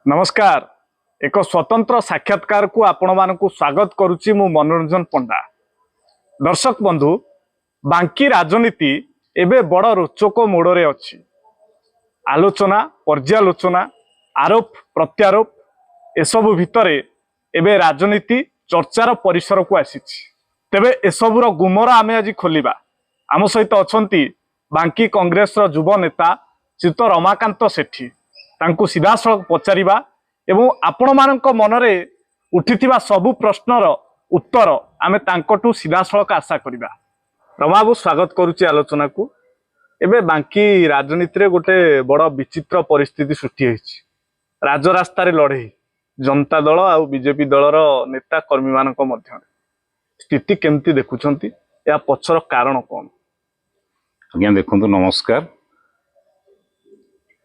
नमस्कार। एक स्वतंत्र साक्षात्कार को आपण मानकु स्वागत करुच्ची मु मनोरंजन पंडा। दर्शक बंधु, बांकी राजनीति एबे बड़ रोचक मोड़े अच्छी। आलोचना, पर्यालोचना, आरोप प्रत्यारोप एसबु भितरे एबे राजनीति चर्चार परिसर को आसी। तेबे एसबुर गुमर आमे आज खोलिबा। आम सहित अछंती बांकी कांग्रेस युव नेता श्रीयुत रमाकांत सेठी। तांकु सीधासलख पचारिबा एवं आपण मानक मनरे उठिथिबा सबु प्रश्नर उत्तर आमे तांकटू सीधासलख आशा करिबा। रमाबू स्वागत करुची आलोचना को। एबे बांकी राजनीति रे गोटे बड़ विचित्र परिस्थिति सृष्टि होईछि। राजरास्ता रे लड़े जनता दल आ बीजेपी दलर नेता कर्मी मानक मध्य स्थिति केमती देखुछंती, या पछर कारण कोन? आज्ञा देखंतु, नमस्कार।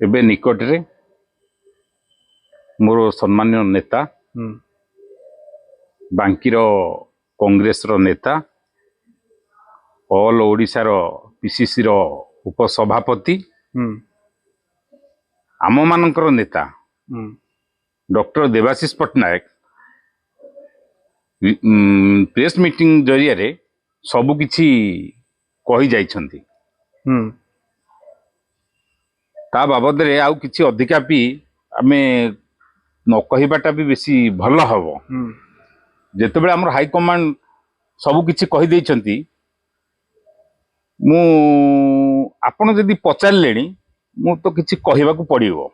एबे निकट रे मोर सम्मान्य नेता बांकीर कांग्रेस रो नेता ऑल ओडिशा रो पीसीसी रो उपसभापति आम मानकर नेता doctor Debashish Pattnaik press meeting जरिया रे सबु किछि कहि जाइछंती। ता बाबद रे आउ किछि अधिका भी आमे न कहिबाटा भी बेसी भल हबो। जेते बेले हमर हाई कमांड सबु किछि कहि दैछंती, मु आपण जदि पचारलेनी मु तो किछि कहिबा को पड़िबो।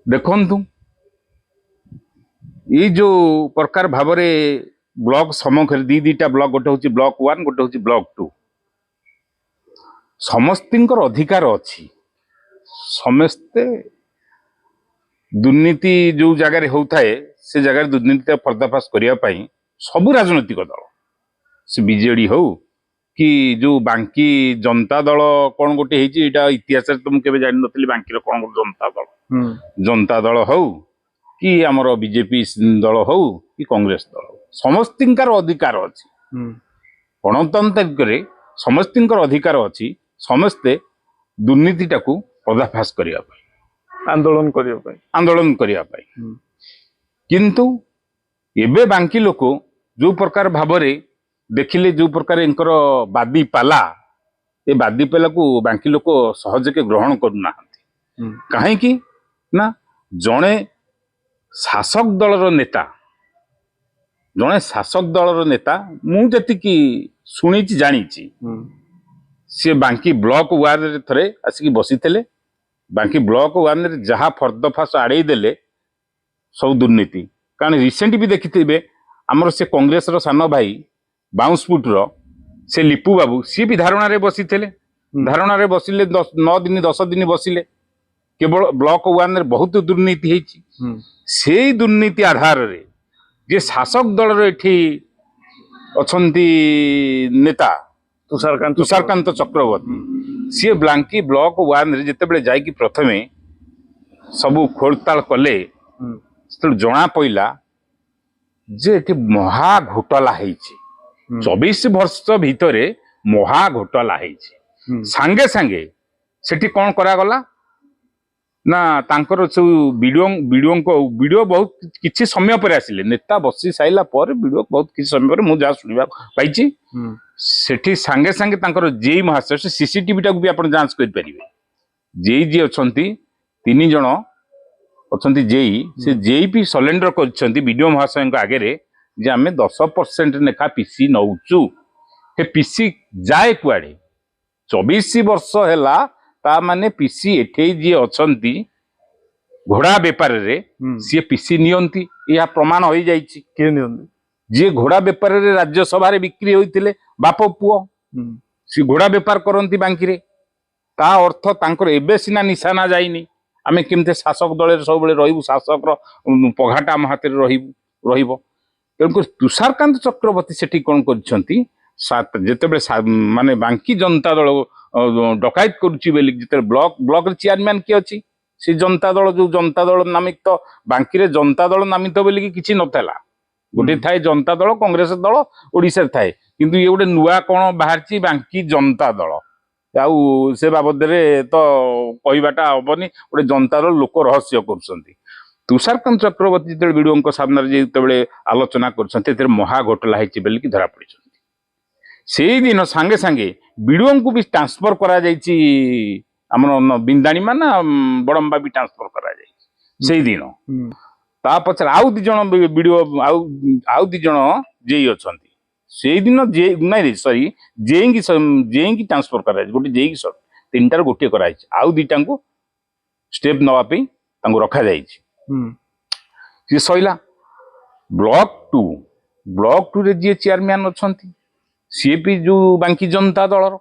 देखंतु, ये जो प्रकार भावरे ब्लॉक समखर दीटा ब्लॉक, गोटे होची ब्लॉक 1, गोटे होची ब्लॉक 2, समस्तिंकर अधिकार अछि। समस्ते दुर्नीति जो जगह होता है से जगह दुर्नीति पर्दाफाश करने सबू राजनैतिक दल, से बीजेडी हो कि जो बांकी जनता दल कौन गोटे होता इतिहास तो मुझे जान नी बांकी कौन गोटे जनता दल हो कि आमर बीजेपी दल हो कि कांग्रेस दल हो, समस्तिंकर अधिकार अच्छी। गणतंत्र समस्तिंकर अधिकार अच्छी समस्ते दुर्नीति टाकू पर्दाफाश करने आंदोलन करने किंतु एबे बांकी लोक जो प्रकार भावरे देखिले, जो प्रकार इनकर बादी पाला, ए बादी पाला को बांकी लोक सहज के ग्रहण करना कहीं कि ना जड़े शासक दलर नेता, जड़े शासक दलर नेता मुझे शुणी जानी सी बांकी ब्लॉक 1 रे थरे आसिक बसी थे। बांकी ब्लॉक 1 रे जहाँ पर्दाफाश आड़े देले सब दुर्नीति। कारण रिसेंट भी देखिथे आमर से कांग्रेस रो सान भाई बाउंसपुट रो से लिपू बाबू, सी भी धारणा रे बसी थे। धारणा रे बसिले 9 दिन 10 दिन बसिले। केवल ब्लॉक 1 रे बहुत दुर्नीति होईची। से दुर्नीति आधार रे जे शासक दल रे एठी अछंती नेता तुषारकांत चक्रवर्ती, सी बांकी ब्लॉक 1 रे जेते बेले जाई कि प्रथमे सबु खोलताल कले जना पइला जे एठी महा घोटाला हेछि। 24 वर्ष भितरे महा घोटाला हेछि। सांगे सांगे सेठी कोन करा गला ना तांकर सब वीडियो बहुत किछि समय पर आसिले, नेता बसी साइला पर वीडियो बहुत किछि समय पर मु जा सुनिबा पाइछि। सेठी सांगे सांगे तांकर जेई महाशय से सीसीटीवी टाकू भी आपण जांच कर परिबे। जेई जी अछंती 3 जण अछंती जेई, से जेई भी सरेंडर करछंती वीडियो महाशय के आगे रे जे आमे 10% नेखा पीसी नउचू। हे पीसी जाए कुआडे 24 वर्ष हैला, ता माने पीसी एठे जी अछंती घोड़ा बेपार रे सी पीसी नियंती, या प्रमाण हो जाइछि। के नियंती जे घोड़ा बेपार रे राज्यसभा रे बिक्री होइतिले बाप पुओ, सी घोड़ा बेपार करंती बांकी रे। ता अर्थ तांकर एबे सिना निशाना जाइनी। आमे केमते शासक दल सब बेले रहिबु, शासक रो पघाटा हम हाथ रे रहिबो। तेणुक तुषारकांत चक्रवर्ती सेठी कोन करछंती, जेते बेले माने बांकी जनता दल डकायत करुची बेली जेते ब्लॉक रे चेयरमैन के अछि, से जनता दल जो जनता दल नामित तो बांकी रे जनता दल नामित बेली किछि नथला। गोटे थाए जनता दल, कांग्रेस दल ओडिसा थाए, किंतु ये गोटे नुआ कोन बाहरची बांकी जनता दल। ଆଉ ସେ ବାବଦରେ ତ କହିବାଟା ହବନି, ଗୋଟେ ଜନତା ଦଳ ଲୋକ ରହସ୍ୟ କରୁଛନ୍ତି। ତୁଷାରକାନ୍ତ ଚକ୍ରବର୍ତ୍ତୀ ଯେତେବେଳେ ବିଡିଓଙ୍କ ସାମ୍ନାରେ ଯେତେବେଳେ ଆଲୋଚନା କରୁଛନ୍ତି ଏଥିରେ ମହା ଘୋଟାଲା ହେଇଛି ବୋଲିକି ଧରା ପଡିଛନ୍ତି। ସେଇଦିନ ସାଙ୍ଗେ ସାଙ୍ଗେ ବିଡିଓଙ୍କୁ ବି ଟ୍ରାନ୍ସଫର କରାଯାଇଛି, ଆମର ବିନ୍ଦାଣିମା ନା ବଡମ୍ବା ବି ଟ୍ରାନ୍ସଫର କରାଯାଇଛି ସେଇଦିନ। ତା ପଛରେ ଆଉ 2 ଜଣ ବିଡିଓ ଆଉ 2 ଜଣ ଜେଇ ଅଛନ୍ତି ସେଇଦିନ, ନାଇଁ ସରି ଜେଇକି ଟ୍ରାନ୍ସଫର କରାଯାଇଛି, ଗୋଟେ ଜେଇକି 3ଟାରୁ ଗୋଟିଏ କରାଯାଇଛି, ଆଉ 2ଟାଙ୍କୁ ଷ୍ଟେପ ନେବା ପାଇଁ ତାଙ୍କୁ ରଖାଯାଇଛି। ସିଏ ସଇଲା। ବ୍ଲକ 2 ରେ ଯିଏ ଚେୟାରମ୍ୟାନ ଅଛନ୍ତି ସିଏ ବି ଯୋଉ ବାଙ୍କି ଜନତା ଦଳର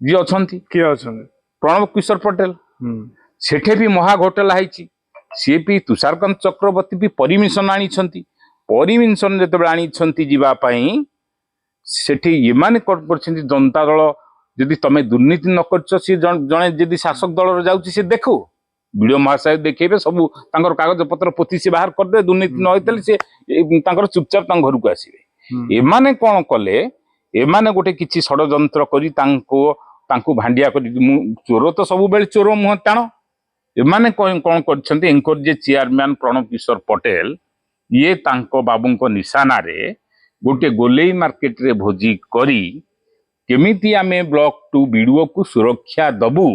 ଯିଏ ଅଛନ୍ତି, କିଏ ଅଛନ୍ତି? ପ୍ରଣବ କିଶୋର ପଟେଲ। ସେଠି ବି ମହା ଘୋଟାଲା ହେଇଛି। ସିଏ ବି ତୁଷାରକାନ୍ତ ଚକ୍ରବର୍ତ୍ତୀ ବି ପରମିଶନ ଆଣିଛନ୍ତି। ପରମିଶନ ଯେତେବେଳେ ଆଣିଛନ୍ତି ଯିବା ପାଇଁ, ସେଠି ଏମାନେ କଣ କରିଛନ୍ତି, ଜନତା ଦଳ ଯଦି ତମେ ଦୁର୍ନୀତି ନ କରିଛ, ସିଏ ଜଣେ ଯଦି ଶାସକ ଦଳର ଯାଉଛି ସେ ଦେଖୁ, ବିଡିଓ ମହାଶୟ ଦେଖେଇବେ, ସବୁ ତାଙ୍କର କାଗଜ ପତ୍ର ପୋତି ସେ ବାହାର କରିଦେବେ, ଦୁର୍ନୀତି ନ ହେଇଥିଲେ ସେ ତାଙ୍କର ଚୁପଚାପ ତାଙ୍କ ଘରକୁ ଆସିବେ। ଏମାନେ କଣ କଲେ, ଏମାନେ ଗୋଟେ କିଛି ଷଡ଼ଯନ୍ତ୍ର କରି ତାଙ୍କୁ ଭାଣ୍ଡିଆ କରି, ଚୋର ତ ସବୁବେଳେ ଚୋର ମୁହଁ ଟାଣ, ଏମାନେ କଣ କରିଛନ୍ତି, ଏଙ୍କର ଯେ ଚେୟାରମ୍ୟାନ ପ୍ରଣବ କିଶୋର ପଟେଲ, ଇଏ ତାଙ୍କ ବାବୁଙ୍କ ନିଶାନାରେ ଗୋଟେ ଗୋଲେଇ ମାର୍କେଟରେ ଭୋଜି କରି କେମିତି ଆମେ ବ୍ଲକ 2 ବିଡିଓକୁ ସୁରକ୍ଷା ଦବୁ,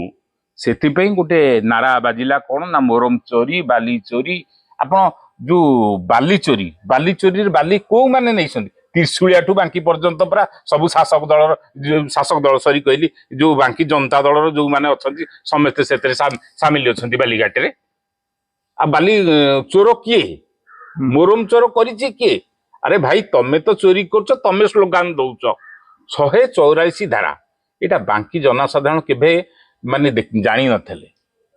ସେଥିପାଇଁ ଗୋଟେ ନାରା ବାଜିଲା, କଣ ନା ମୋରମ ଚୋରି, ବାଲି ଚୋରି। ଆପଣ ଯୋଉ ବାଲି ଚୋରିରେ ବାଲି କୋଉମାନେ ନେଇଛନ୍ତି, ତ୍ରିଶୁଳିଆଠୁ ବାଙ୍କି ପର୍ଯ୍ୟନ୍ତ ପୁରା ସବୁ ଶାସକ ଦଳ ସରି କହିଲି, ଯୋଉ ବାଙ୍କି ଜନତା ଦଳର ଯୋଉମାନେ ଅଛନ୍ତି ସମସ୍ତେ ସେଥିରେ ସାମିଲ ଅଛନ୍ତି ବାଲିଘାଟରେ। ଆଉ ବାଲି ଚୋର କିଏ, ମୋରମ ଚୋର କରିଛି କିଏ? ଆରେ ଭାଇ ତମେ ତ ଚୋରି କରୁଛ, ତମେ ସ୍ଲୋଗାନ ଦଉଛ। 184 ଧାରା, ଏଇଟା ବାଙ୍କି ଜନସାଧାରଣ କେବେ ମାନେ ଜାଣିନଥିଲେ।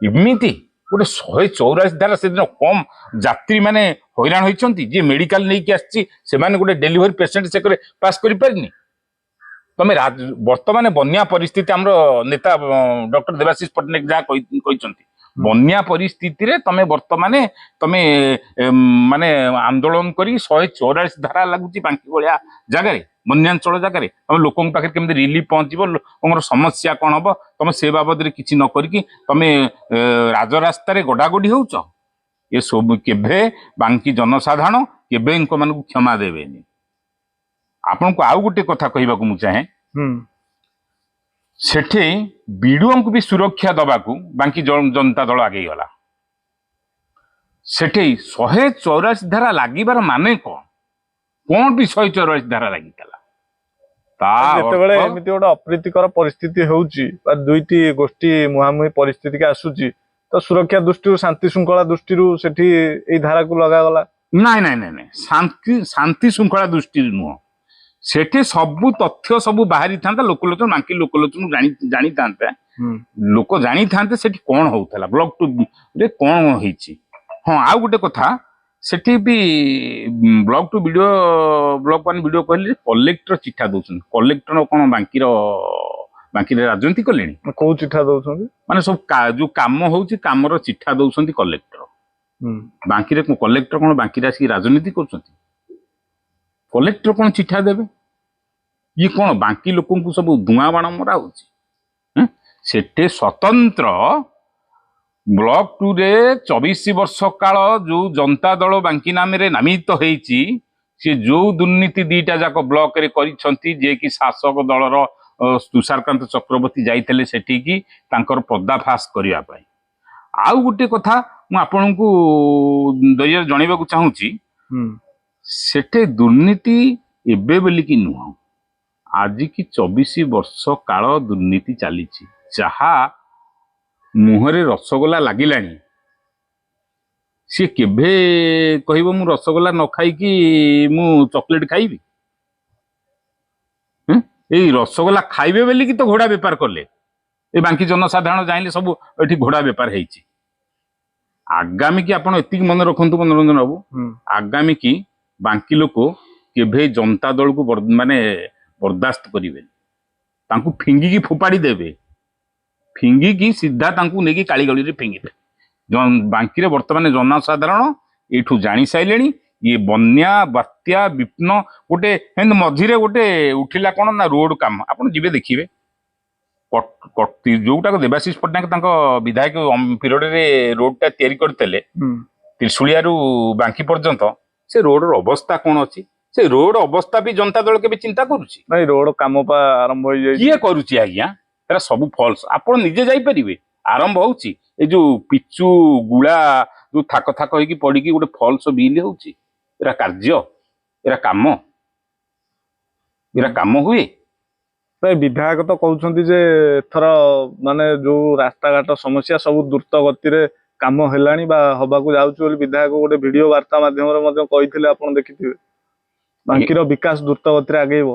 ଏମିତି ଗୋଟେ 184 ଧାରା, ସେଦିନ କମ ଯାତ୍ରୀ ମାନେ ହଇରାଣ ହୋଇଛନ୍ତି, ଯିଏ ମେଡିକାଲ ନେଇକି ଆସିଛି ସେମାନେ ଗୋଟେ ଡେଲିଭରି ପେସେଣ୍ଟ ସେ ପାସ୍ କରିପାରିନି। ତମେ ବର୍ତ୍ତମାନ ବନ୍ୟା ପରିସ୍ଥିତି, ଆମର ନେତା ଡକ୍ଟର ଦେବାଶିଷ ପଟ୍ଟନାୟକ ଯାହା କହିଛନ୍ତି, ବନ୍ୟା ପରିସ୍ଥିତିରେ ତମେ ମାନେ ଆନ୍ଦୋଳନ କରି 184 ଧାରା ଲାଗୁଛି ବାଙ୍କି ଭଳିଆ ଜାଗାରେ, ବନ୍ୟାଞ୍ଚଳ ଜାଗାରେ, ତମେ ଲୋକଙ୍କ ପାଖରେ କେମିତି ରିଲିଫ ପହଞ୍ଚିବ, ଲୋକଙ୍କର ସମସ୍ୟା କଣ ହବ, ତମେ ସେ ବାବଦରେ କିଛି ନ କରିକି ତମେ ରାଜରାସ୍ତାରେ ଗଡାଗଡି ହଉଛ। ଏସବୁ କେବେ ବାଙ୍କି ଜନସାଧାରଣ କେବେ ମାନଙ୍କୁ କ୍ଷମା ଦେବେନି। ଆପଣଙ୍କୁ ଆଉ ଗୋଟେ କଥା କହିବାକୁ ମୁଁ ଚାହେଁ, ସେଠି ବିଡିଓଙ୍କୁ ବି ସୁରକ୍ଷା ଦବାକୁ ବାଙ୍କି ଜନତା ଦଳ ଆଗେଇ ଗଲା। ସେଠି 184 ଧାରା ଲାଗିବାର ମାନେ କଣ ବି 184 ଧାରା ଲାଗିଥିଲା? ଯେତେବେଳେ ଏମିତି ଗୋଟେ ଅପ୍ରୀତିକର ପରିସ୍ଥିତି ହେଉଛି ବା 2ଟି ଗୋଷ୍ଠୀ ମୁହାଁମୁହିଁ ପରିସ୍ଥିତିକି ଆସୁଛି, ତ ସୁରକ୍ଷା ଦୃଷ୍ଟିରୁ, ଶାନ୍ତି ଶୃଙ୍ଖଳା ଦୃଷ୍ଟିରୁ ସେଠି ଏଇ ଧାରାକୁ ଲଗାଗଲା। ନାଇଁ, ଶାନ୍ତି ଶୃଙ୍ଖଳା ଦୃଷ୍ଟିରୁ ନୁହଁ, ସେଠି ସବୁ ତଥ୍ୟ ସବୁ ବାହାରିଥାନ୍ତା, ବାଙ୍କି ଲୋକଲୋଚନ ଜାଣିଥାନ୍ତେ, ଲୋକ ଜାଣିଥାନ୍ତେ ସେଠି କଣ ହଉଥିଲା, ବ୍ଲକ 2 ରେ କଣ ହେଇଛି। ହଁ, ଆଉ ଗୋଟେ କଥା, ସେଠି ବି ବ୍ଲକ 2 ବିଡିଓ, ବ୍ଲକ 1 ବିଡିଓ କହିଲେ କଲେକ୍ଟର ଚିଠା ଦଉଛନ୍ତି। କଲେକ୍ଟର କଣ ବାଙ୍କିରେ ରାଜନୀତି କଲେଣି? କୋଉ ଚିଠା ଦଉଛନ୍ତି? ମାନେ ସବୁ ଯୋଉ କାମ ହଉଛି, କାମର ଚିଠା ଦଉଛନ୍ତି କଲେକ୍ଟର। ବାଙ୍କିରେ କଲେକ୍ଟର କଣ ବାଙ୍କିରେ ଆସିକି ରାଜନୀତି କରୁଛନ୍ତି? କଲେକ୍ଟର କଣ ଚିଠା ଦେବେ? ଇଏ କଣ ବାଙ୍କି ଲୋକଙ୍କୁ ସବୁ ଧୂଆଁ ବାଣ ମରା ହଉଛି? ସେଠି ସ୍ୱତନ୍ତ୍ର ବ୍ଲକ 2 ରେ 24 ବର୍ଷ କାଳ ଯୋଉ ଜନତା ଦଳ ବାଙ୍କି ନାମରେ ନାମିତ ହେଇଛି, ସେ ଯୋଉ ଦୁର୍ନୀତି 2ଟା ଯାକ ବ୍ଲକରେ କରିଛନ୍ତି, ଯିଏକି ଶାସକ ଦଳର ତୁଷାରକାନ୍ତ ଚକ୍ରବର୍ତ୍ତୀ ଯାଇଥିଲେ ସେଠିକି ତାଙ୍କର ପର୍ଦ୍ଦାଫାଶ କରିବା ପାଇଁ। ଆଉ ଗୋଟେ କଥା ମୁଁ ଆପଣଙ୍କୁ ଦୟାରେ ଜଣେଇବାକୁ ଚାହୁଁଛି, ସେଠି ଦୁର୍ନୀତି ଏବେ ବୋଲିକି ନୁହଁ, ଆଜିକି 24 ବର୍ଷ କାଳ ଦୁର୍ନୀତି ଚାଲିଛି। ଯାହା ମୁହଁରେ ରସଗୋଲା ଲାଗିଲାଣି, ସିଏ କେବେ କହିବ ମୁଁ ରସଗୋଲା ନ ଖାଇକି ମୁଁ ଚକୋଲେଟ ଖାଇବି? ଏଇ ରସଗୋଲା ଖାଇବେ ବୋଲିକି ତ ଘୋଡା ବେପାର କଲେ। ଏ ବାଙ୍କି ଜନସାଧାରଣ ଜାଣିଲେ ସବୁ ଏଠି ଘୋଡା ବେପାର ହେଇଛି। ଆଗାମୀ କି ଆପଣ ଏତିକି ମନେ ରଖନ୍ତୁ ମନୋରଞ୍ଜନ ବାବୁ, ଆଗାମୀ କି ବାଙ୍କି ଲୋକ କେବେ ଜନତା ଦଳକୁ ମାନେ ବରଦାସ୍ତ କରିବେନି, ତାଙ୍କୁ ଫିଙ୍ଗିକି ଫୋପାଡ଼ି ଦେବେ, ଫିଙ୍ଗିକି ସିଧା ତାଙ୍କୁ ନେଇକି କାଳିଗଳିରେ ଫିଙ୍ଗିଦେବେ। ବାଙ୍କିରେ ବର୍ତ୍ତମାନ ଜନସାଧାରଣ ଏଇଠୁ ଜାଣି ସାରିଲେଣି, ଇଏ ବନ୍ୟା ବାତ୍ୟା ବିପନ୍ନ, ଗୋଟେ ମଝିରେ ଗୋଟେ ଉଠିଲା କଣ ନା ରୋଡ କାମ, ଆପଣ ଯିବେ ଦେଖିବେ, ଯୋଉଟାକୁ ଦେବାଶିଷ ପଟ୍ଟନାୟକ ତାଙ୍କ ବିଧାୟକ ପିରିୟଡରେ ରୋଡଟା ତିଆରି କରିଥିଲେ ତ୍ରିଶୁଳିଆରୁ ବାଙ୍କି ପର୍ଯ୍ୟନ୍ତ, ସେ ରୋଡର ଅବସ୍ଥା କଣ ଅଛି? ସେ ରୋଡ ଅବସ୍ଥା ବି ଜନତା ଦଳ କେବେ ଚିନ୍ତା କରୁଛି? ନାଇଁ, ରୋଡ କାମ ପା ଆରମ୍ଭ ହେଇଯାଇଛି। କିଏ କରୁଛି ଆଜ୍ଞା? ଏରା ସବୁ ଫଲ୍ସ। ଆପଣ ନିଜେ ଯାଇପାରିବେ, ଆରମ୍ଭ ହଉଛି। ଏଇ ଯୋଉ ପିଚୁ ଗୁଳା ଯୋଉ ଥାକ ଥାକ ହେଇକି ପଡିକି ଗୋଟେ ଫଲ୍ସ ବିଲ୍ ହଉଛି, ଏରା କାର୍ଯ୍ୟ, ଏରା କାମ, ଏରା କାମ ହୁଏ? ନାଇଁ, ବିଧାୟକ ତ କହୁଛନ୍ତି ଯେ ଏଥର ମାନେ ଯୋଉ ରାସ୍ତାଘାଟ ସମସ୍ୟା ସବୁ ଦ୍ରୁତ ଗତିରେ କାମ ହେଲାଣି ବା ହବାକୁ ଯାଉଛି ବୋଲି ବିଧାୟକ ଗୋଟେ ଭିଡିଓ ବାର୍ତ୍ତା ମାଧ୍ୟମରେ ମଧ୍ୟ କହିଥିଲେ, ଆପଣ ଦେଖିଥିବେ। ବାଙ୍କିର ବିକାଶ ଦ୍ରୁତ ଗତିରେ ଆଗେଇବ।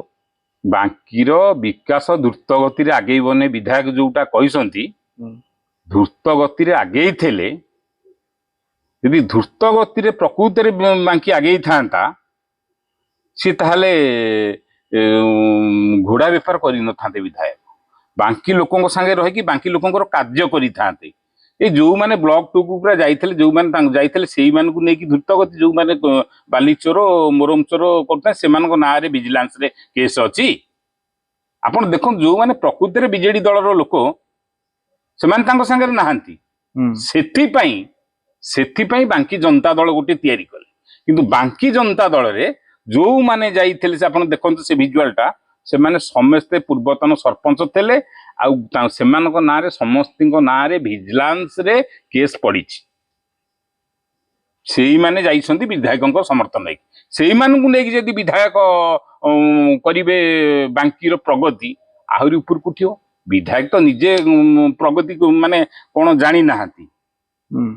ବାଙ୍କିର ବିକାଶ ଦ୍ରୁତ ଗତିରେ ଆଗେଇବନି, ବିଧାୟକ ଯୋଉଟା କହିଛନ୍ତି ଦ୍ରୁତ ଗତିରେ ଆଗେଇଥିଲେ, ଯଦି ଦ୍ରୁତ ଗତିରେ ପ୍ରକୃତରେ ବାଙ୍କି ଆଗେଇଥାନ୍ତା, ସିଏ ତାହେଲେ ଘୋଡା ବେପାର କରିନଥାନ୍ତେ ବିଧାୟକ। ବାଙ୍କି ଲୋକଙ୍କ ସାଙ୍ଗେ ରହିକି ବାଙ୍କି ଲୋକଙ୍କର କାର୍ଯ୍ୟ କରିଥାନ୍ତେ। ଏଇ ଯୋଉମାନେ ବ୍ଲକ ଟୁକୁ ପୁରା ଯାଇଥିଲେ, ଯୋଉମାନେ ଯାଇଥିଲେ ସେଇମାନଙ୍କୁ ନେଇକି ଦ୍ରୁତ ଗତି, ଯୋଉମାନେ ବାଲି ଚୋର ମୋରମ ଚୋର କରୁଥିଲେ ସେମାନଙ୍କ ନାଁରେ ଭିଜିଲାନ୍ସରେ କେସ୍ ଅଛି। ଆପଣ ଦେଖନ୍ତୁ, ଯୋଉମାନେ ପ୍ରକୃତରେ ବିଜେଡି ଦଳର ଲୋକ ସେମାନେ ତାଙ୍କ ସାଙ୍ଗରେ ନାହାନ୍ତି। ସେଥିପାଇଁ ବାଙ୍କି ଜନତା ଦଳ ଗୋଟେ ତିଆରି କଲେ। କିନ୍ତୁ ବାଙ୍କି ଜନତା ଦଳରେ ଯୋଉମାନେ ଯାଇଥିଲେ, ଆପଣ ଦେଖନ୍ତୁ ସେ ଭିଜୁଆଲଟା, ସେମାନେ ସମସ୍ତେ ପୂର୍ବତନ ସରପଞ୍ଚ ଥିଲେ। ଆଉ ସେମାନଙ୍କ ନାଁରେ ସମସ୍ତଙ୍କ ନାଁରେ ଭିଜିଲାନ୍ସରେ କେସ୍ ପଡିଛି। ସେଇମାନେ ଯାଇଛନ୍ତି ବିଧାୟକଙ୍କ ସମର୍ଥନ ନେଇକି। ସେଇମାନଙ୍କୁ ନେଇକି ଯଦି ବିଧାୟକ କରିବେ ବାଙ୍କିର ପ୍ରଗତି, ଆହୁରି ଉପରକୁ ଉଠିବ। ବିଧାୟକ ତ ନିଜେ ପ୍ରଗତି ମାନେ କଣ ଜାଣି ନାହାନ୍ତି,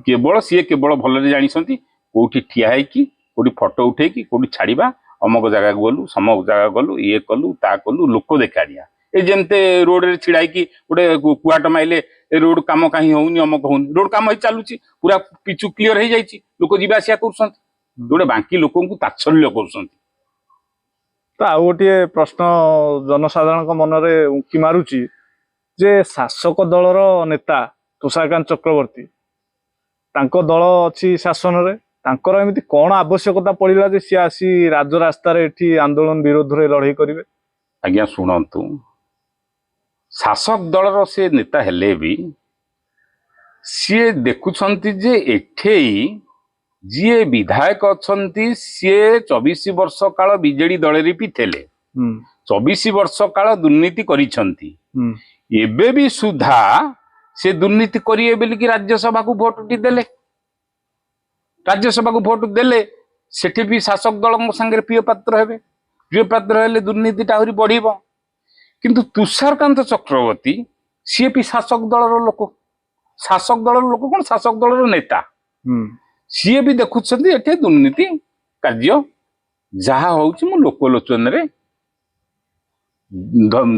କେବଳ ଭଲରେ ଜାଣିଛନ୍ତି କୋଉଠି ଠିଆ ହେଇକି କୋଉଠି ଫଟୋ ଉଠେଇକି କୋଉଠି ଛାଡିବା, ଅମକ ଜାଗାକୁ ଗଲୁ ସମକ ଜାଗାକୁ ଗଲୁ, ଇଏ କଲୁ ତା କଲୁ, ଲୋକ ଦେଖାଣିଆ। ଏଇ ଯେମିତି ରୋଡରେ ଛିଡା ହେଇକି ଗୋଟେ କୁଆଟ ମାଇଲେ ରୋଡ କାମ କାହିଁ ହଉନି, ଅମକ ହଉନି, ରୋଡ କାମ ହେଇ ଚାଲୁଛି, ପୁରା ପିଚୁ କ୍ଲିୟର ହେଇଯାଇଛି, ଲୋକ ଯିବା ଆସିବା କରୁଛନ୍ତି। ଗୋଟେ ବାଙ୍କି ଲୋକଙ୍କୁ ତାତ୍ସଲ୍ୟ କରୁଛନ୍ତି। ତ ଆଉ ଗୋଟିଏ ପ୍ରଶ୍ନ ଜନସାଧାରଣଙ୍କ ମନରେ ଉଙ୍କି ମାରୁଛି ଯେ ଶାସକ ଦଳର ନେତା ତୁଷାରକାନ୍ତ ଚକ୍ରବର୍ତ୍ତୀ, ତାଙ୍କ ଦଳ ଅଛି ଶାସନରେ, ତାଙ୍କର ଏମିତି କଣ ଆବଶ୍ୟକତା ପଡିଲା ଯେ ସିଏ ଆସି ରାଜରାସ୍ତାରେ ଏଠି ଆନ୍ଦୋଳନ ବିରୋଧରେ ଲଢେଇ କରିବେ? ଆଜ୍ଞା ଶୁଣନ୍ତୁ, ଶାସକ ଦଳର ସେ ନେତା ହେଲେ ବି ସିଏ ଦେଖୁଛନ୍ତି ଯେ ଏଠେଇ ଯିଏ ବିଧାୟକ ଅଛନ୍ତି ସିଏ 24 ବର୍ଷ କାଳ ବିଜେଡି ଦଳରେ ବି ଥିଲେ, 24 ବର୍ଷ କାଳ ଦୁର୍ନୀତି କରିଛନ୍ତି। ଏବେ ବି ସୁଦ୍ଧା ସେ ଦୁର୍ନୀତି କରିବେ ବୋଲିକି ରାଜ୍ୟସଭାକୁ ଭୋଟ ଦେଲେ। ରାଜ୍ୟସଭାକୁ ଭୋଟ ଦେଲେ ସେଠି ବି ଶାସକ ଦଳଙ୍କ ସାଙ୍ଗରେ ପ୍ରିୟ ପାତ୍ର ହେବେ। ପ୍ରିୟ ପାତ୍ର ହେଲେ ଦୁର୍ନୀତିଟା ଆହୁରି ବଢିବ। କିନ୍ତୁ ତୁଷାରକାନ୍ତ ଚକ୍ରବର୍ତ୍ତୀ ସିଏ ବି ଶାସକ ଦଳର ଲୋକ। ଶାସକ ଦଳର ଲୋକ କଣ, ଶାସକ ଦଳର ନେତା। ସିଏ ବି ଦେଖୁଛନ୍ତି ଏଠି ଦୁର୍ନୀତି କାର୍ଯ୍ୟ ଯାହା ହଉଛି ମୁଁ ଲୋକଲୋଚନରେ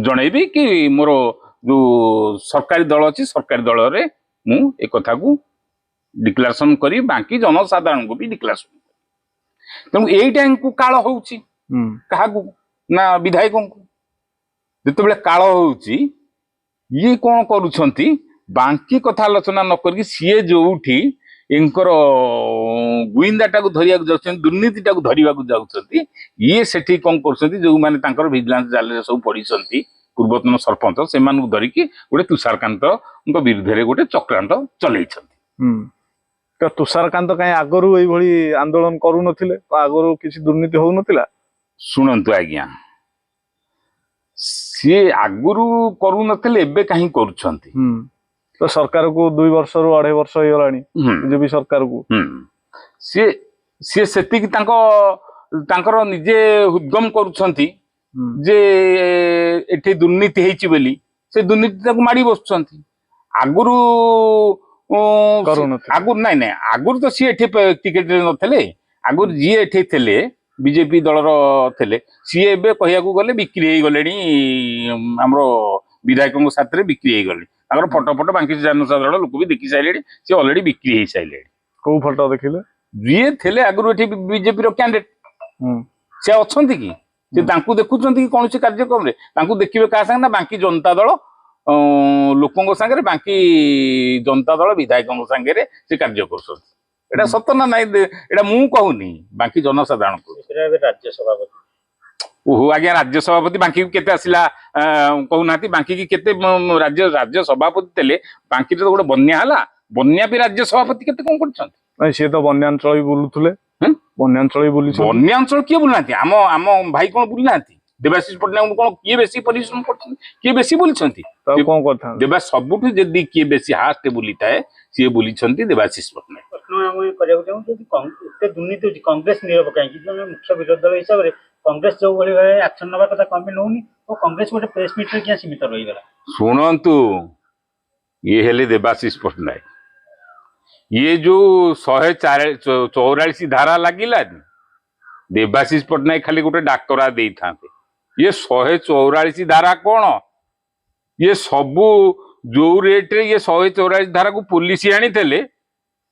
ଜଣେଇବି, କି ମୋର ଯୋଉ ସରକାରୀ ଦଳ ଅଛି ସରକାରୀ ଦଳରେ ମୁଁ ଏ କଥାକୁ ଡିକ୍ଲାରେସନ କରି ବାଙ୍କି ଜନସାଧାରଣଙ୍କୁ ବି ଡିକ୍ଲାରେସନ କରି। ତେଣୁ ଏଇଟାଙ୍କୁ କାଳ ହଉଛି କାହାକୁ ନା ବିଧାୟକଙ୍କୁ। ଯେତେବେଳେ କାଳ ହଉଛି, ଇଏ କଣ କରୁଛନ୍ତି, ବାଙ୍କି କଥା ଆଲୋଚନା ନ କରିକି ସିଏ ଯୋଉଠି ଏଙ୍କର ଗୁଇନ୍ଦାଟାକୁ ଧରିବାକୁ ଯାଉଛନ୍ତି, ଦୁର୍ନୀତିଟାକୁ ଧରିବାକୁ ଯାଉଛନ୍ତି, ଇଏ ସେଠି କଣ କରୁଛନ୍ତି, ଯୋଉମାନେ ତାଙ୍କର ଭିଜିଲାନ୍ସ ଜାଲରେ ସବୁ ପଡିଛନ୍ତି ପୂର୍ବତନ ସରପଞ୍ଚ, ସେମାନଙ୍କୁ ଧରିକି ଗୋଟେ ତୁଷାରକାନ୍ତଙ୍କ ବିରୁଦ୍ଧରେ ଗୋଟେ ଚକ୍ରାନ୍ତ ଚଲେଇଛନ୍ତି। ତ ତୁଷାରକାନ୍ତ କାହିଁ ଆଗରୁ ଏଇଭଳି ଆନ୍ଦୋଳନ କରୁନଥିଲେ? ଆଗରୁ କିଛି ଦୁର୍ନୀତି ହଉନଥିଲା? ଶୁଣନ୍ତୁ ଆଜ୍ଞା, ସିଏ ଆଗରୁ କରୁନଥିଲେ, ଏବେ କାହିଁ କରୁଛନ୍ତି? ତ ସରକାରକୁ 2 ବର୍ଷରୁ 2.5 ବର୍ଷ ହେଇଗଲାଣି ବିଜେପି ସରକାରକୁ। ସିଏ ସେତିକି ତାଙ୍କର ନିଜେ ଉଦ୍ଗମ କରୁଛନ୍ତି ଯେ ଏଠି ଦୁର୍ନୀତି ହେଇଛି ବୋଲି, ସେ ଦୁର୍ନୀତି ତାକୁ ମାଡି ବସୁଛନ୍ତି। ଆଗରୁ ନାଇଁ ଆଗରୁ ତ ସିଏ ଏଠି ଟିକେଟରେ ନଥିଲେ। ଆଗରୁ ଯିଏ ଏଠି ଥିଲେ ବିଜେପି ଦଳର ଥିଲେ, ସିଏ ଏବେ କହିବାକୁ ଗଲେ ବିକ୍ରି ହେଇଗଲେଣି, ଆମର ବିଧାୟକଙ୍କ ସାଥିରେ ବିକ୍ରି ହେଇଗଲେଣି। ତାଙ୍କର ଫଟୋ ବାଙ୍କି ଜନସାଧାରଣ ଲୋକ ବି ଦେଖି ସାରିଲେଣି, ସିଏ ଅଲରେଡି ବିକ୍ରି ହେଇସାରିଲେଣି। କୋଉ ଫଟୋ ଦେଖିଲେ? ଯିଏ ଥିଲେ ଆଗରୁ ଏଠି ବିଜେପିର କ୍ୟାଣ୍ଡିଡେଟ୍, ସେ ଅଛନ୍ତି କି? ସେ ତାଙ୍କୁ ଦେଖୁଛନ୍ତି କି କୌଣସି କାର୍ଯ୍ୟକ୍ରମରେ? ତାଙ୍କୁ ଦେଖିବେ କାହା ସାଙ୍ଗେ ନା ବାଙ୍କି ଜନତା ଦଳ ଲୋକଙ୍କ ସାଙ୍ଗରେ, ବାଙ୍କି ଜନତା ଦଳ ବିଧାୟକଙ୍କ ସାଙ୍ଗରେ ସେ କାର୍ଯ୍ୟ କରୁଛନ୍ତି। ଏଇଟା ସତ ନା ନାଇଁ? ଏଇଟା ମୁଁ କହୁନି, ବାଙ୍କି ଜନସାଧାରଣ କହୁଛି। ରାଜ୍ୟ ସଭାପତି ओहो आज्ञा राज्य सभापति बांकी केते आसिला कहूना बांकी की केते राज्य सभापति तेले बांकी तो गोटे बन्या हला बन्या भी राज्य सभापति केते कौन करछन ନାଇଁ ସିଏ ତ ବନ୍ୟାଞ୍ଚଳ ବି ବୁଲୁଥିଲେ ହୁଁ? ବନ୍ୟାଞ୍ଚଳ भी बुली ବନ୍ୟାଞ୍ଚଳ କିଏ ବୁଲୁନାହାନ୍ତି ଆମ ଆମ ଭାଇ କଣ ବୁଲୁନାହାନ୍ତି ଦେବାଶିଷ ପଟ୍ଟନାୟକ କଣ କିଏ ବେଶୀ ପରିଶ୍ରମ କରୁଛନ୍ତି କିଏ ବେଶୀ ବୁଲିଛନ୍ତି ତ କଣ କରିଥାନ୍ତି ଦେବା ସବୁଠୁ ଯଦି କିଏ ବେଶୀ ହାଷ୍ଟ ବୁଲିଥାଏ ସିଏ ବୁଲିଛନ୍ତି ଦେବାଶିଷ ପଟ୍ଟନାୟକ ପ୍ରଶ୍ନ ଆମେ କରିବାକୁ ଚାହୁଁ ଯଦି ଏତେ ଦୁର୍ନୀତି ହଉଛି କଂଗ୍ରେସ ନିରବ କାହିଁକି ଜଣେ ମୁଖ୍ୟ ବିରୋଧୀ ଦଳ ହିସାବରେ କଂଗ୍ରେସ ଯୋଉଭଳି ଭାବେ ଆକ୍ସନ ନେବା କଥା କମି ନଉନି ଓ କଂଗ୍ରେସ ଗୋଟେ ପ୍ରେସ ମିଟରେ କିଆ ସୀମିତ ରହିଗଲା ଶୁଣନ୍ତୁ ଇଏ ହେଲେ ଦେବାଶିଷ ପଟ୍ଟନାୟକ ये जो 144 धारा लगिला देवाशीष पट्टनायक खाली गोटे डाक्तरा दे था ये 144 धारा कौन ये सबू जो रेट रे ये 144 धारा को पुलिस आनी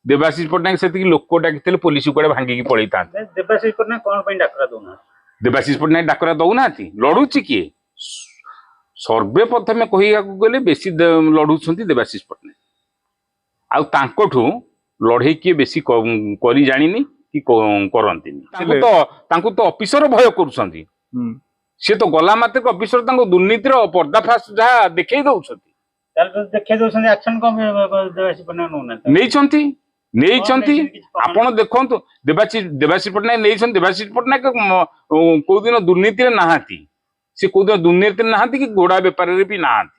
देवाशीष पट्टनायक से लोक डाकी पुलिस कड़े भांगी पड़े था देवाशीष पट्टनायक कौन ପାଇଁ ଡାକରା ଦଉନା देवाशीष पट्टनायक डाकरा दौना लड़ुची किए सर्वे प्रथमे कहिया गले बेसी लड़ुछंती देवाशीष पट्टनायक आउ तांकोठू लड़े किए बेसी करी जानिनी कि करंतिनी तांको तो ऑफिसर भय करूछंती से तो गला मात्र ऑफिसर तांको दुर्नीतिर पर्दाफाश जहा देखै दउछंती ତାହେଲେ ଯଦି ଦେଖେଇ ଦଉଛନ୍ତି ଆକ୍ସନ କମ ଦେବାଶିଷ ପଟ୍ଟନାୟକ ନଉନାହାନ୍ତି ନେଇଛନ୍ତି ନେଇଛନ୍ତି ଆପଣ ଦେଖନ୍ତୁ ଦେବାଶିଷ ପଟ୍ଟନାୟକ ନେଇଛନ୍ତି ଦେବାଶିଷ ପଟ୍ଟନାୟକ କୋଉ ଦିନ ଦୁର୍ନୀତିରେ ନାହାନ୍ତି ସେ କୋଉ ଦିନ ଦୁର୍ନୀତିରେ ନାହାନ୍ତି କି ଘୋଡା ବେପାରରେ ବି ନାହାନ୍ତି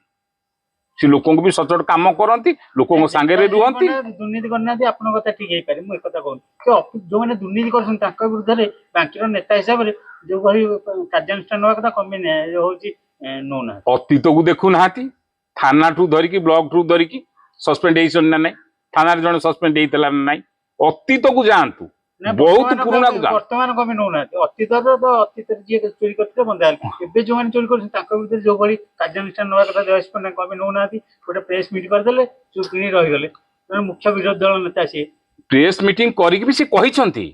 ସେ ଲୋକଙ୍କୁ ବି ସଚୋଟ କାମ କରନ୍ତି ଲୋକଙ୍କ ସାଙ୍ଗରେ ରୁହନ୍ତି ଦୁର୍ନୀତି କରିନାହାନ୍ତି ଆପଣଙ୍କ କଥା ଠିକ ହେଇପାରେ ମୁଁ ଏକଥା କହୁନି ଯୋଉମାନେ ଦୁର୍ନୀତି କରୁଛନ୍ତି ତାଙ୍କ ବିରୁଦ୍ଧରେ ବାଙ୍କିର ନେତା ହିସାବରେ ଯୋଉଭଳି କାର୍ଯ୍ୟାନୁଷ୍ଠାନ ନେବା କଥା କମି ହଉଛି ନଉନାହାନ୍ତି ଅତୀତକୁ ଦେଖୁନାହାନ୍ତି थानाठू धरिकी ब्लॉक ठू धरिकी सस्पेंड ना नहीं थाना जन सस्पेंड होता ना नहीं अतीत को जातु बहुत पुराना को वर्तमान कमी नौनाहांती अतीत तो अतीत जी चोरी करते बंदा एबे जो माने चोरी करछन ताको भीतर जो भली कार्यानुष्ठान नवा कथा देवाश पन्ना कमी नौनाहांती गोटे प्रेस मीट कर देले चुप किनी रहि गले मुख्य विरोधी दल नेता से प्रेस मीटिंग करिक भी से कहिसंती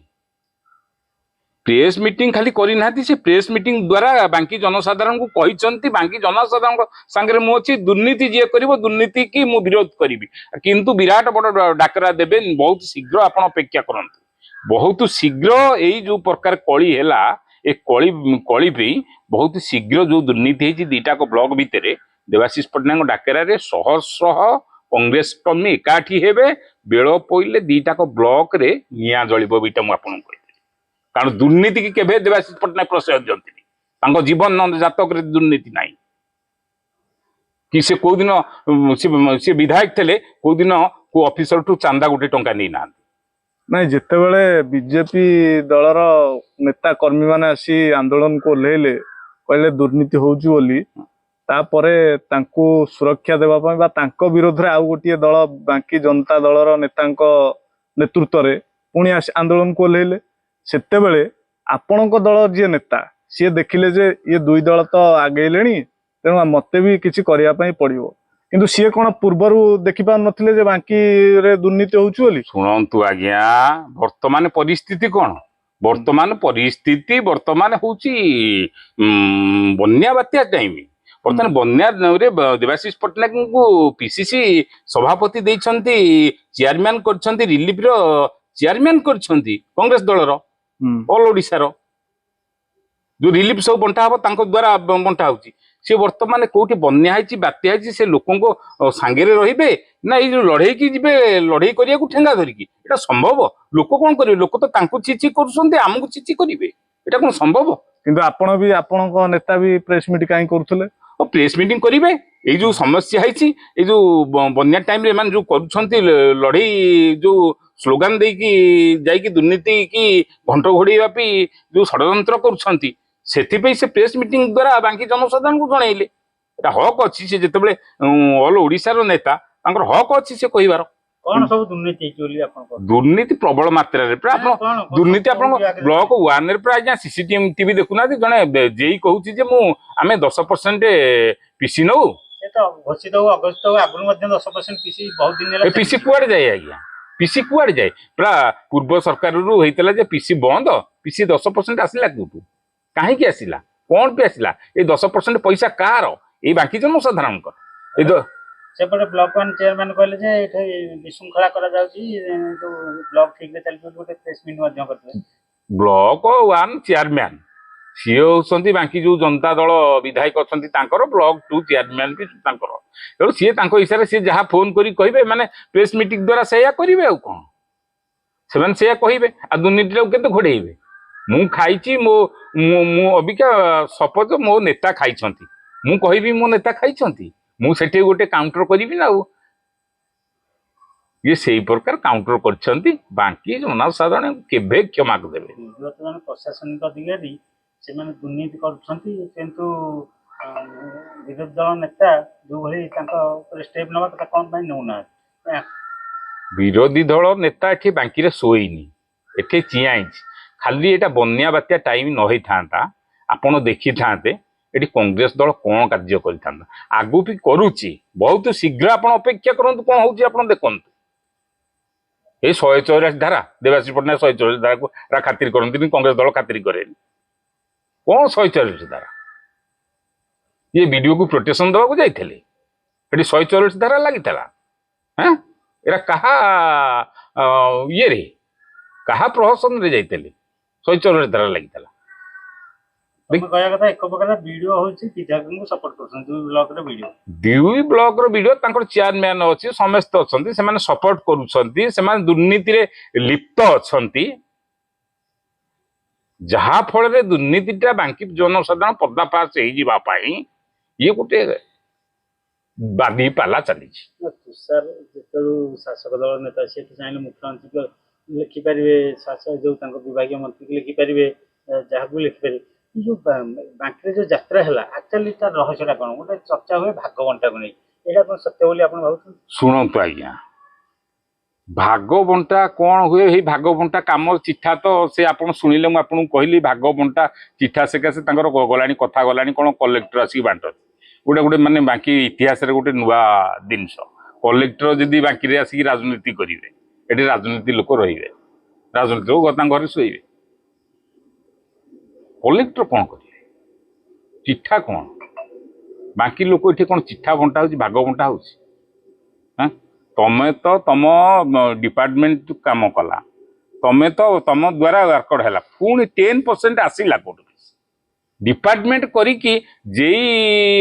प्रेस मीटिंग खाली करी नाती से प्रेस मीटिंग द्वारा बांकी जनसाधारण को कहिसंती बांकी जनसाधारण संगे मु अच्छी दुर्नीति जी करिवो दुर्नीति की मु विरोध करी किंतु विराट बड़ डाकरा देबे बहुत शीघ्र आपण अपेक्षा करंतु बहुत शीघ्र यही जो प्रकार कली है ए कली पे बहुत शीघ्र जो दुर्नीति है दीटा को ब्लॉक भितर देवाशीष पट्टनायक डाकरा शह शह कांग्रेस कर्मी एकाठी हेबे बेल पइले दीटा को ब्लॉक रे निया जलिबो बीटा मु आपन कहि कारण दुर्नीति की केबे देवाशीष पट्टनायक प्रश्रय दियंती जीवन जातक रे दुर्नीति नहीं कि से को दिन से विधायक थे को दिन को ऑफिसर ठू चांदा गोटे टंका नहीं ना ନାଇଁ ଯେତେବେଳେ ବିଜେପି ଦଳର ନେତା କର୍ମୀ ମାନେ ଆସି ଆନ୍ଦୋଳନକୁ ଓହ୍ଲେଇଲେ କହିଲେ ଦୁର୍ନୀତି ହଉଛି ବୋଲି ତାପରେ ତାଙ୍କୁ ସୁରକ୍ଷା ଦେବା ପାଇଁ ବା ତାଙ୍କ ବିରୋଧରେ ଆଉ ଗୋଟିଏ ଦଳ ବାଙ୍କି ଜନତା ଦଳର ନେତାଙ୍କ ନେତୃତ୍ୱରେ ପୁଣି ଆସି ଆନ୍ଦୋଳନକୁ ଓହ୍ଲେଇଲେ ସେତେବେଳେ ଆପଣଙ୍କ ଦଳ ଯିଏ ନେତା ସିଏ ଦେଖିଲେ ଯେ ଇଏ ଦୁଇ ଦଳ ତ ଆଗେଇଲେଣି ତେଣୁ ମତେ ବି କିଛି କରିବା ପାଇଁ ପଡିବ କିନ୍ତୁ ସିଏ କଣ ପୂର୍ବରୁ ଦେଖି ପାରୁ ନଥିଲେ ଯେ ବାଙ୍କି ରେ ଦୁର୍ନୀତି ହଉଛି ବୋଲି ଶୁଣନ୍ତୁ ଆଜ୍ଞା ବର୍ତ୍ତମାନ ପରିସ୍ଥିତି କଣ ବର୍ତ୍ତମାନ ପରିସ୍ଥିତି ବର୍ତ୍ତମାନ ହଉଛି ବନ୍ୟା ବାତ୍ୟା ଟାଇମ ବର୍ତ୍ତମାନ ବନ୍ୟା ରେ ଦେବାଶିଷ ପଟ୍ଟନାୟକ को ପିସିସି ସଭାପତି ଦେଇଛନ୍ତି ଚେୟାରମ୍ୟାନ କରିଛନ୍ତି ରିଲିଫ ର ଚେୟାରମ୍ୟାନ କରିଛନ୍ତି କଂଗ୍ରେସ ଦଳର ଅଲ ଓଡିଶାର जो रिलीफ सब बंटा हम द्वारा बंटा होची से वर्तमान कोठी बन्या है बात्या है से लोकों सांगे रहिबे ना ये जो लड़े की जीवे लड़े करिया को ठेंगा धरिकी एटा संभव लोक कौन करेंगे लोक तो तांको चिची करुछन्ते आमको चिची करिवे एटा कोन संभव किंतु आपण भी आपनक नेता भी प्रेस मीट काई करथले प्रेस मीटिंग करिवे ये जो समस्या है ये जो बन्या टाइम रे मान जो करुछन्ते लड़े जो स्लोगान दे की जाई दुर्नीति की घंट घोड़ेवा पी जो षड्यंत्र करुछन्ती सेथिपई से प्रेस मीटिंग द्वारा बांकी जनसाधारण को जनइले एटा हक अछि से जेतेबेले ऑल ओडिसा रो नेता तांकर हक अछि से कहिवार कोन सब दुर्नीति चोली आपन दुर्नीति प्रबल मात्रा रे प्रा आपन दुर्नीति आपन ब्लॉक 1 रे प्रा आज्ञा सीसीटीवी देखुना जने जेई कहूची जे मु आमे 10% पीसी नौ ए तो घोषित हो अगस्त आगु मध्ये 10% पीसी बहुत दिन ए पीसी कुआड जाय आज्ञा पीसी कुआड जाय प्रा पूर्व सरकार रु होइतला जे पीसी बंद पीसी 10% आसिला कुटू कहीं की आसिला कौन पे आसिला ये 10% पैसा कार ये बाकी जनसाधारण सेपटे ब्लॉक 1 चेयरमैन कहले जे एठे विशृंखला करा जाउची जो ब्लॉक ठीक रे चलबो गोटे प्रेस मीट मध्य करते ब्लॉक 1 चेयरमैन ସିଏ ହଉଛନ୍ତି ବାଙ୍କି ଯୋଉ ଜନତା ଦଳ ବିଧାୟକ ଅଛନ୍ତି ତାଙ୍କର ବ୍ଲକ 2 ଚେୟାରମ୍ୟାନ ବି ତାଙ୍କର। ତେଣୁ ସିଏ ତାଙ୍କ ହିସାବରେ ସିଏ ଯାହା ଫୋନ କରି କହିବେ ମାନେ ପ୍ରେସ ମିଟିଂ ଦ୍ୱାରା ସେଇଆ କରିବେ ଆଉ କଣ। ସେମାନେ ସେଇଆ କହିବେ ଆଉ ଦୁର୍ନୀତିଟାକୁ କେତେ ଘୋଡେଇବେ। ମୁଁ ଖାଇଛି ମୁଁ ଅବିକା ସପୋଜ ମୋ ନେତା ଖାଇଛନ୍ତି, ମୁଁ କହିବି ମୋ ନେତା ଖାଇଛନ୍ତି, ମୁଁ ସେଠି ଗୋଟେ କାଉଣ୍ଟର କରିବି ନା ଆଉ। ଇଏ ସେଇ ପ୍ରକାର କାଉଣ୍ଟର କରିଛନ୍ତି, ବାକି ଜନସାଧାରଣ କେବେ କ୍ଷମା ଦେବେ। ବର୍ତ୍ତମାନ ପ୍ରଶାସନିକ ଅଧିକାରୀ ସେମାନେ ଦୁର୍ନୀତି କରୁଛନ୍ତି, କିନ୍ତୁ ବିରୋଧୀ ଦଳ ନେତା ଯୋଉଭଳି ତାଙ୍କ ଉପରେ ଷ୍ଟେପ ନେବା କଥା କଣ ପାଇଁ ନେଉନାହାନ୍ତି? ବିରୋଧୀ ଦଳ ନେତା ଏଠି ବାଙ୍କିରେ ଶୋଇନି, ଏଠି ଚିଆଁଇଛି। ଖାଲି ଏଇଟା ବନ୍ୟା ବାତ୍ୟା ଟାଇମ ନ ହେଇଥାନ୍ତା ଆପଣ ଦେଖିଥାନ୍ତେ ଏଠି କଂଗ୍ରେସ ଦଳ କଣ କାର୍ଯ୍ୟ କରିଥାନ୍ତା। ଆଗକୁ ବି କରୁଛି, ବହୁତ ଶୀଘ୍ର ଆପଣ ଅପେକ୍ଷା କରନ୍ତୁ କଣ ହଉଛି ଆପଣ ଦେଖନ୍ତୁ। ଏଇ 184 ଧାରା ଦେବାଶିଷ ପଟ୍ଟନାୟକ 184 ଧାରାକୁ ଖାତିର କରନ୍ତିନି, କଂଗ୍ରେସ ଦଳ ଖାତିର କରେନି। କଣ 184 ଧାରା? ଇଏ ବିଡିଓକୁ ପ୍ରୋଟେକ୍ସନ ଦେବାକୁ ଯାଇଥିଲେ, ଏଠି 184 ଧାରା ଲାଗିଥିଲା। ହଁ ଏରା କାହା ଇଏରେ କାହା ପ୍ରହସନରେ ଯାଇଥିଲେ 184 ଧାରା ଲାଗିଥିଲା। ତମେ କହିବା କଥା ଏକ ପ୍ରକାର ଭିଡିଓ ହଉଛି ବିଧାୟକଙ୍କୁ ସପୋର୍ଟ କରୁଛନ୍ତି, ଦୁଇ ବ୍ଲକର ଭିଡିଓ। ଦୁଇ ବ୍ଲକର ଭିଡିଓ ତାଙ୍କର ଚେୟାରମ୍ୟାନ ଅଛି, ସମସ୍ତେ ଅଛନ୍ତି, ସେମାନେ ସପୋର୍ଟ କରୁଛନ୍ତି, ସେମାନେ ଦୁର୍ନୀତିରେ ଲିପ୍ତ ଅଛନ୍ତି, ଯାହା ଫଳରେ ଦୁର୍ନୀତିଟା ବାଙ୍କି ଜନସାଧାରଣ ପର୍ଦ୍ଦାଫାଶ ହେଇଯିବା ପାଇଁ ଇଏ ଗୋଟେ ବାଦି ପାଲା ଚାଲିଛି। ତୁଷାର ଯେତେବେଳୁ ଶାସକ ଦଳ ନେତା, ସିଏ ତ ଚାହିଁଲେ ମୁଖ୍ୟମନ୍ତ୍ରୀକୁ ଲେଖିପାରିବେ, ଶାସକ ଯୋଉ ତାଙ୍କ ବିଭାଗୀୟ ମନ୍ତ୍ରୀକୁ ଲେଖିପାରିବେ, ଯାହାକୁ ଲେଖିପାରିବେ। ଯୋଉ ବାଙ୍କିରେ ଯୋଉ ଯାତ୍ରା ହେଲା, ଆକ୍ଚୁଆଲି ତାର ରହସ୍ୟଟା କଣ? ଗୋଟେ ଚର୍ଚ୍ଚା ହୁଏ ଭାଗ ବଣ୍ଟାକୁ ନେଇ, ଏଇଟା କଣ ସତ୍ୟ ବୋଲି ଆପଣ ଭାବୁଛନ୍ତି? ଶୁଣନ୍ତୁ ଆଜ୍ଞା, ଭାଗ ବଣ୍ଟା କଣ ହୁଏ? ଏଇ ଭାଗ ବଣ୍ଟା କାମ ଚିଠା ତ ସେ ଆପଣ ଶୁଣିଲେ, ମୁଁ ଆପଣଙ୍କୁ କହିଲି ଭାଗ ବଣ୍ଟା ଚିଠା ସେକାଶେ ତାଙ୍କର ଗଲାଣି, କଥା ଗଲାଣି କଣ କଲେକ୍ଟର ଆସିକି ବାଣ୍ଟନ୍ତି। ଗୋଟେ ମାନେ ବାଙ୍କି ଇତିହାସରେ ଗୋଟେ ନୂଆ ଜିନିଷ। କଲେକ୍ଟର ଯଦି ବାଙ୍କିରେ ଆସିକି ରାଜନୀତି କରିବେ, ଏଠି ରାଜନୀତି ଲୋକ ରହିବେ, ରାଜନୀତି ଲୋକ ତାଙ୍କ ଘରେ ଶୋଇବେ। କଲେକ୍ଟର କଣ କରିବେ? ଚିଠା କଣ? ବାକି ଲୋକ ଏଠି କଣ ଚିଠା ବଣ୍ଟା ହଉଛି, ଭାଗ ବଣ୍ଟା ହଉଛି? ତମେ ତ ତମ ଡିପାର୍ଟମେଣ୍ଟ କାମ କଲା, ତମେ ତ ତମ ଦ୍ୱାରା ୱାର୍କର ହେଲା, ପୁଣି 10% ଆସିଲା କୋଉଠୁ? ଡିପାର୍ଟମେଣ୍ଟ କରିକି ଯେଇ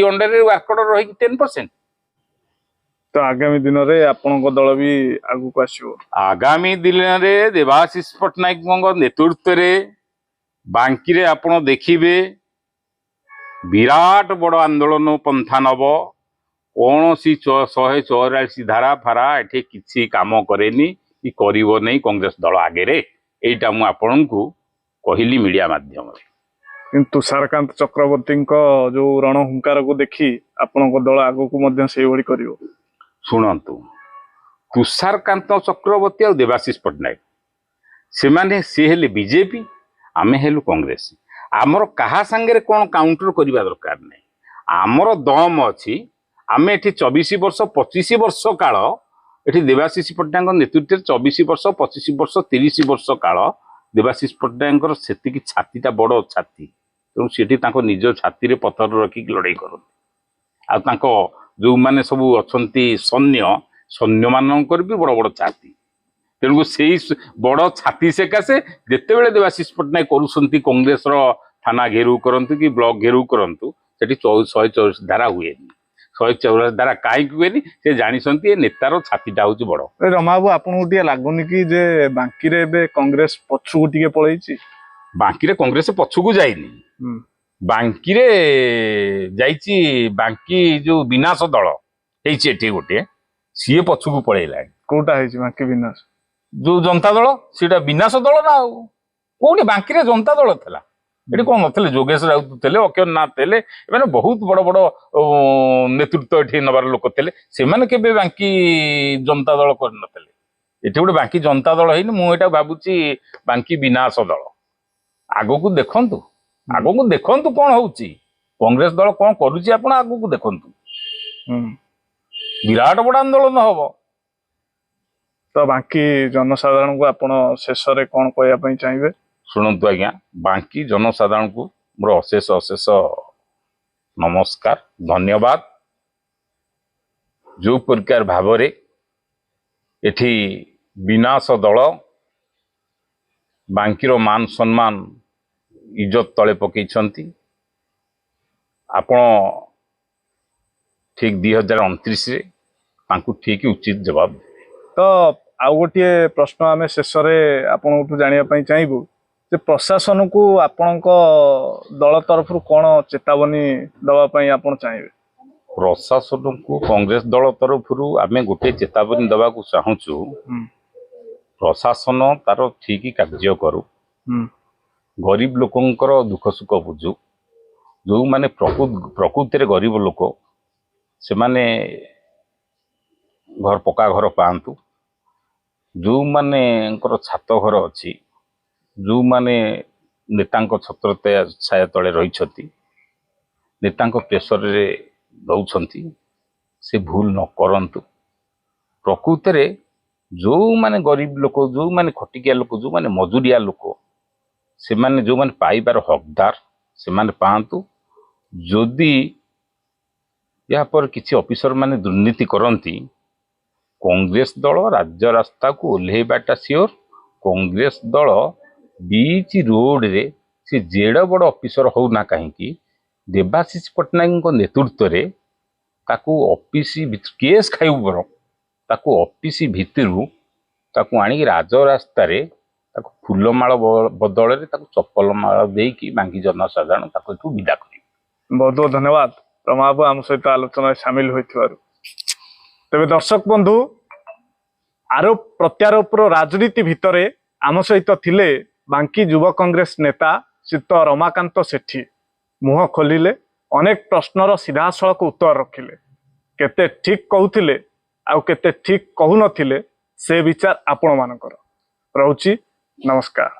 ଅଣ୍ଡରରେ ୱାର୍କର ରହିକି 10%। ତ ଆଗାମୀ ଦିନରେ ଆପଣଙ୍କ ଦଳ ବି ଆଗକୁ ଆସିବ। ଆଗାମୀ ଦିନରେ ଦେବାଶିଷ ପଟ୍ଟନାୟକଙ୍କ ନେତୃତ୍ୱରେ ବାଙ୍କିରେ ଆପଣ ଦେଖିବେ ବିରାଟ ବଡ଼ ଆନ୍ଦୋଳନ ପନ୍ଥା ନବ। କୌଣସି 144 ଧାରା ଫାରା ଏଠି କିଛି କାମ କରେନି କି କରିବ ନାହିଁ କଂଗ୍ରେସ ଦଳ ଆଗରେ। ଏଇଟା ମୁଁ ଆପଣଙ୍କୁ କହିଲି ମିଡିଆ ମାଧ୍ୟମରେ। କିନ୍ତୁ ତୁଷାରକାନ୍ତ ଚକ୍ରବର୍ତ୍ତୀଙ୍କ ଯୋଉ ରଣହୁଙ୍କାରକୁ ଦେଖି ଆପଣଙ୍କ ଦଳ ଆଗକୁ ମଧ୍ୟ ସେଇଭଳି କରିବ। ଶୁଣନ୍ତୁ, ତୁଷାରକାନ୍ତ ଚକ୍ରବର୍ତ୍ତୀ ଆଉ ଦେବାଶିଷ ପଟ୍ଟନାୟକ ସେମାନେ ସେ ହେଲେ ବିଜେପି, ଆମେ ହେଲୁ କଂଗ୍ରେସ। ଆମର କାହା ସାଙ୍ଗରେ କଣ କାଉଣ୍ଟର କରିବା ଦରକାର ନାହିଁ। ଆମର ଦମ ଅଛି। ଆମେ ଏଠି 24 ବର୍ଷ 25 ବର୍ଷ କାଳ ଏଠି ଦେବାଶିଷ ପଟ୍ଟନାୟକଙ୍କ ନେତୃତ୍ୱରେ 24 ବର୍ଷ 25 ବର୍ଷ 30 ବର୍ଷ କାଳ ଦେବାଶିଷ ପଟ୍ଟନାୟକଙ୍କର ସେତିକି ଛାତିଟା ବଡ଼ ଛାତି। ତେଣୁ ସେଠି ତାଙ୍କ ନିଜ ଛାତିରେ ପଥର ରଖିକି ଲଢ଼େଇ କରନ୍ତି। ଆଉ ତାଙ୍କ ଯୋଉମାନେ ସବୁ ଅଛନ୍ତି ସୈନ୍ୟମାନଙ୍କର ବି ବଡ଼ ବଡ଼ ଛାତି। ତେଣୁ ସେଇ ବଡ଼ ଛାତି ସେକାଶେ ଯେତେବେଳେ ଦେବାଶିଷ ପଟ୍ଟନାୟକ କରୁଛନ୍ତି କଂଗ୍ରେସର ଥାନା ଘେରାଉ କରନ୍ତୁ କି ବ୍ଲକ ଘେରାଉ କରନ୍ତୁ, ସେଠି 144 ଧାରା ହୁଏନି। 144 ଧାରା କାହିଁକି ହୁଏନି? ସେ ଜାଣିଛନ୍ତି ଏ ନେତାର ଛାତିଟା ହଉଛି ବଡ଼। ରମାବାବୁ, ଆପଣଙ୍କୁ ଟିକେ ଲାଗୁନି କି ଯେ ବାଙ୍କିରେ ଏବେ କଂଗ୍ରେସ ପଛକୁ ଟିକେ ପଳେଇଛି? ବାଙ୍କିରେ କଂଗ୍ରେସ ପଛକୁ ଯାଇନି, ବାଙ୍କିରେ ଯାଇଛି। ବାଙ୍କି ଯୋଉ ବିନାଶ ଦଳ ହେଇଛି ଏଠି ଗୋଟେ, ସିଏ ପଛକୁ ପଳେଇଲାଣି। କୋଉଟା ହେଇଛି ବାଙ୍କି ବିନାଶ? ଯୋଉ ଜନତା ଦଳ, ସେଟା ବିନାଶ ଦଳ ନା ଆଉ। କୋଉଠି ବାଙ୍କିରେ ଜନତା ଦଳ ଥିଲା? ଏଠି କଣ ନଥିଲେ? ଯୋଗେଶ ରାଉତ ଥିଲେ, ଅକ୍ଷୟ ନାଥ ଥିଲେ, ଏମାନେ ବହୁତ ବଡ଼ ବଡ଼ ନେତୃତ୍ୱ ଏଠି ନେବାର ଲୋକ ଥିଲେ। ସେମାନେ କେବେ ବାଙ୍କି ଜନତା ଦଳ କରିନଥିଲେ। ଏଠି ଗୋଟେ ବାଙ୍କି ଜନତା ଦଳ ହେଇନି। ମୁଁ ଏଇଟା ଭାବୁଛି ବାଙ୍କି ବିନାଶ ଦଳ। ଆଗକୁ ଦେଖନ୍ତୁ, ଆଗକୁ ଦେଖନ୍ତୁ କଣ ହଉଛି, କଂଗ୍ରେସ ଦଳ କଣ କରୁଛି, ଆପଣ ଆଗକୁ ଦେଖନ୍ତୁ। ବିରାଟ ବଡ଼ ଆନ୍ଦୋଳନ ହବ। ତ ବାଙ୍କି ଜନସାଧାରଣଙ୍କୁ ଆପଣ ଶେଷରେ କଣ କହିବା ପାଇଁ ଚାହିଁବେ? ଶୁଣନ୍ତୁ ଆଜ୍ଞା, ବାଙ୍କି ଜନସାଧାରଣଙ୍କୁ ମୋର ଅଶେଷ ଅଶେଷ ନମସ୍କାର, ଧନ୍ୟବାଦ। ଯୋଉ ପ୍ରକାର ଭାବରେ ଏଠି ବିନାଶ ଦଳ ବାଙ୍କିର ମାନ ସମ୍ମାନ इज्जत तले पकईछंती आपण ठीक 2029 रे तांकु ठीक उचित जवाब तो आउ गोटे प्रश्न आम शेष आपठू जानापी चाहबू जे प्रशासन को आपण दल तरफ कौन चेतावनी दवापाई आप चाहिए? प्रशासन को कांग्रेस दल तरफ आमे गोटे चेतावनी दवा को चाहूचु प्रशासन तार ठीक कार्य करू गरीब लोकंकर दुख सुख बुझू जो माने प्रकृति रे गरीब लोक से माने घर पक्का घर पातु जो माने छात घर अच्छी जो माने नेतांक छत्र छाया तले रही नेतांक प्रेसर रे दौछंती से भूल न करंतु प्रकृति रे जो माने गरीब लोक जो माने खटिकिया लोक जो माने मजुरिया लोक से माने जो माने पाइबार हकदार से माने पांतु जदि या पर किसी ऑफिसर माने दुर्नीति करंती कांग्रेस दल राज्य रास्ता को ओल्हेबाटा सियोर कांग्रेस दल बीच रोड रे से जेड़ बड़ ऑफिसर हो ना कहीं देवाशीष पट्टनायक नेतृत्व रे ताकू ऑफिस केस खाइबू बर ताकू ऑफिस भितरू ताकू आनी राजरास्ता रे ताकू फूलमाଳ बदल चप्पल माଳ देकी बांकी जनसाधारण ताकू एठू विदा करी। बहुत बहुत धन्यवाद रमाबू आम सहित आलोचना सामिल होइथिबारु। तेबे दर्शक बंधु आरोप प्रत्यारोप राजनीति भितरे आम सहित थिले बांकी युवा कांग्रेस नेता श्रीयुत रमाकांत सेठी मुह खोलिले अनेक प्रश्नर सीधासलख उत्तर रखिले केते ठीक कहूथिले आउ केते ठीक कहू नथिले से विचार आपण मानकर रहुची। नमस्कार।